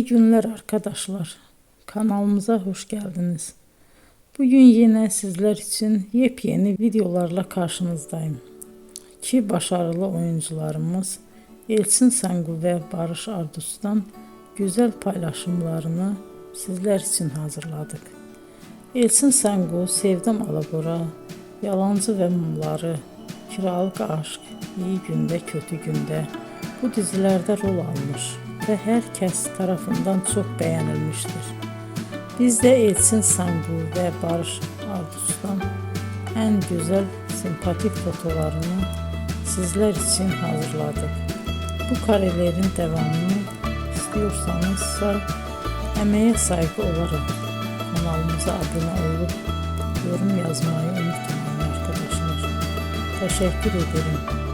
İyi günler arkadaşlar. Kanalımıza hoş geldiniz. Bugün yine sizler için yepyeni videolarla karşınızdayım. İki başarılı oyuncularımız Elçin Sangu ve Barış Ardus'tan güzel paylaşımlarını sizler için hazırladık. Elçin Sangu, Sevdim Alabora, Yalancı ve Mumları, Kiralık Aşk, İyi Günde Kötü Günde bu dizilerde rol almış ve herkes tarafından çok beğenilmiştir. Biz de Elçin Sangu ve Barış Ardus'tan en güzel sempatik fotolarını sizler için hazırladık. Bu karelerin devamını istiyorsanızsa emeğe saygı olarak kanalımıza abone olup yorum yazmayı unutmayın arkadaşlar. Teşekkür ederim.